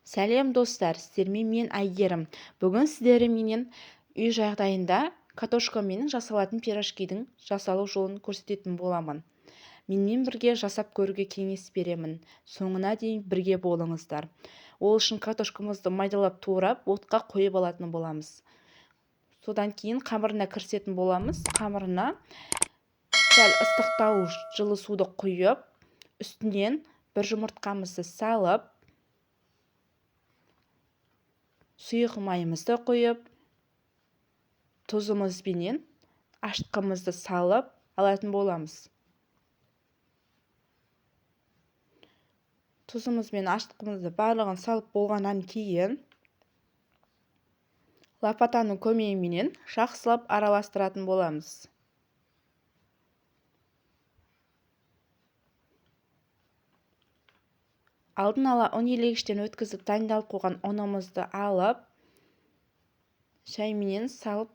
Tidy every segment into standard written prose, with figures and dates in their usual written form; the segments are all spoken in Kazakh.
Сәлем достар, сіздермен мен Әйгерім. Бүгін сіздерменен үй жағдайында картошкамен жасалатын пирожкидің жасалу жолын көрсететін боламын. Менімен бірге жасап көруге кеңес беремін. Соңына дейін бірге болыңыздар. Ол үшін картошкамызды майдалап турап, отқа қойып алатын боламыз. Содан кейін қамырына кірісетін боламыз. Қамырына сәл ыстықтау жылы суды құйып, үстінен бір жұмыртқамызды салып, сұйық майымызды құйып, тұзымызбенен ашытқымызды салып алатын боламыз. Тұзымызбен ашытқымызды барлығын салып болғаннан кейін лопатаның көмегімен жақсылап араластыратын боламыз. Алдын ала ұн елегіштен өткізіп дайындалып қойған ұнымызды алып, шайменен салып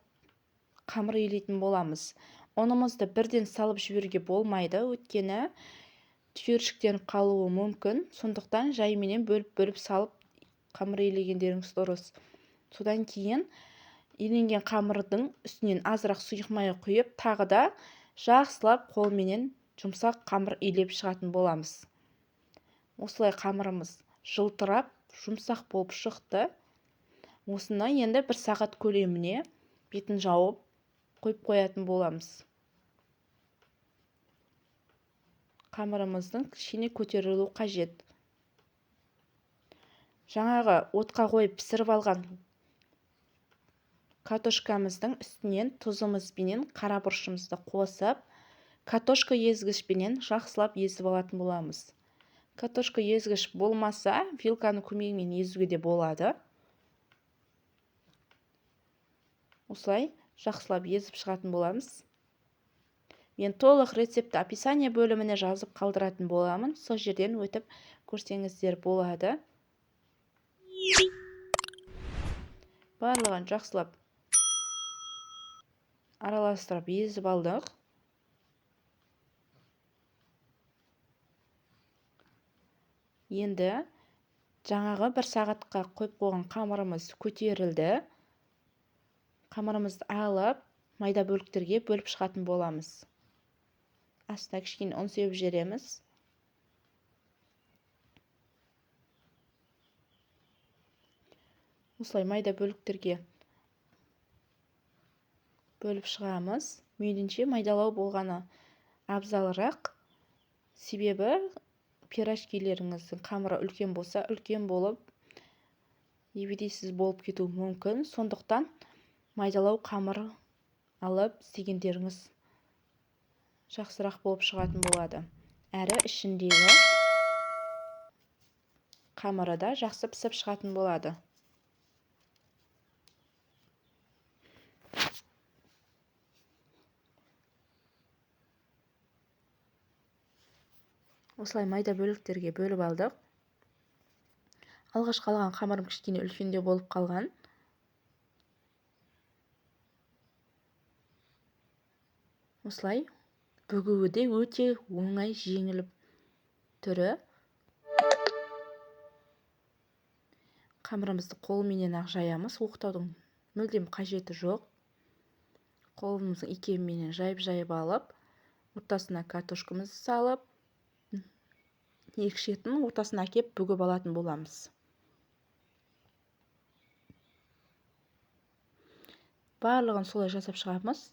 қамыр илейтін боламыз. Ұнымызды бірден салып жіберуге болмайды, өйткені түйіршіктеніп қалуы мүмкін. Сондықтан жайменен бөліп салып қамыр илегендеріңіз дұрыс. Содан кейін иленген қамырдың үстінен азырақ сұйық май құйып, тағы да жақсылап қолменен жұмсақ қамыр илеп шығатын боламыз. Осылай қамырымыз жылтырап, жұмсақ болып шықты. Осыны енді 1 сағат көлеміне бетін жауып қойып қоятын боламыз. Қамырымыздың кішкене көтерілу қажет. Жаңағы отқа қойып пісіріп алған картошкамыздың үстінен тұзымызбенен қара бұрышымызды қосып, картошка езгішпенен жақсылап езіп алатын боламыз. Картошка езгіш болмаса, вилканың көмегімен езуге де болады. Осылай жақсылап езіп шығатын боламыз. Мен толық рецепті описание бөліміне жазып қалдыратын боламын. Сол жерден өтіп көрсеңіздер болады. Барлығын жақсылап араластырып езіп алдық. Енді жаңағы 1 сағатқа қойып қойған қамырымыз көтерілді. Қамырымызды алып, майда бөліктерге бөліп шығатын боламыз. Астына кішкене ұн сеуіп жібереміз. Осылай майда бөліктерге бөліп шығамыз. Мейлінше майдалау болғаны абзалырақ. Себебі пирожкилеріңіздің қамыры үлкен болса, үлкен болып, ебедейсіз болып кетуі мүмкін. Сондықтан майдалау қамыр алып істегендеріңіз жақсырақ болып шығатын болады. Әрі ішіндегі қамыры да жақсы пісіп шығатын болады. Осылай майда бөліктерге бөліп алдық. Алғаш қалған қамырым кішкене үлкендеу болып қалған. Осылай бүгуі де өте оңай, жеңіл түрі. Қамырымызды қолменен ақ жаямыз. Оқтаудың мүлдем қажеті жоқ. Қолымыздың икемімен жайып алып, ортасына картошкамызды салып, екі шетін ортасына әкеп бүгіп алатын боламыз. Барлығын солай жасап шығамыз.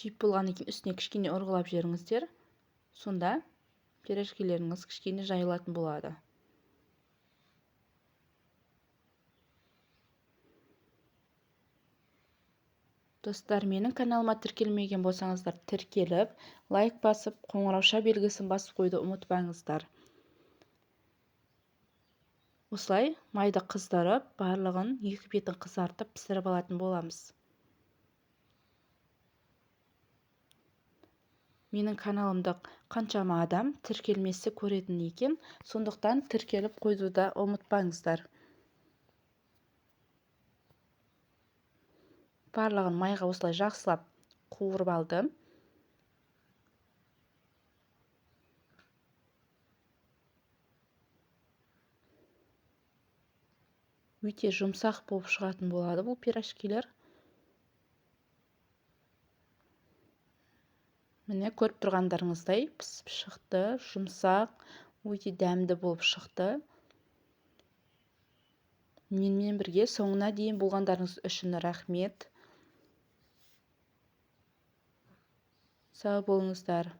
Түйіп болғаннан кейін үстіне кішкене ұрғылап жіберіңіздер. Сонда пирожкилеріңіз кішкене жайылатын болады. Достар, менің каналыма тіркелмеген болсаңыздар, тіркеліп, лайк басып, қоңырауша белгісін басып қойды ұмытпаңыздар. Осылай майды қыздырып, барлығын екі бетін қызартып пісіріп алатын боламыз. Менің каналымда қаншама адам тіркелмесі көретін екен, сондықтан тіркеліп қойды да ұмытпаңыздар. Барлығын майға осылай жақсылап қуырып алдым. өте жұмсақ болып шығатын болады бұл пирожкилер. Міне көріп тұрғандарыңыздай пісіп шықты, жұмсақ, өте дәмді болып шықты. Менімен бірге соңына дейін болғандарыңыз үшін рахмет. Сау болыңыздар.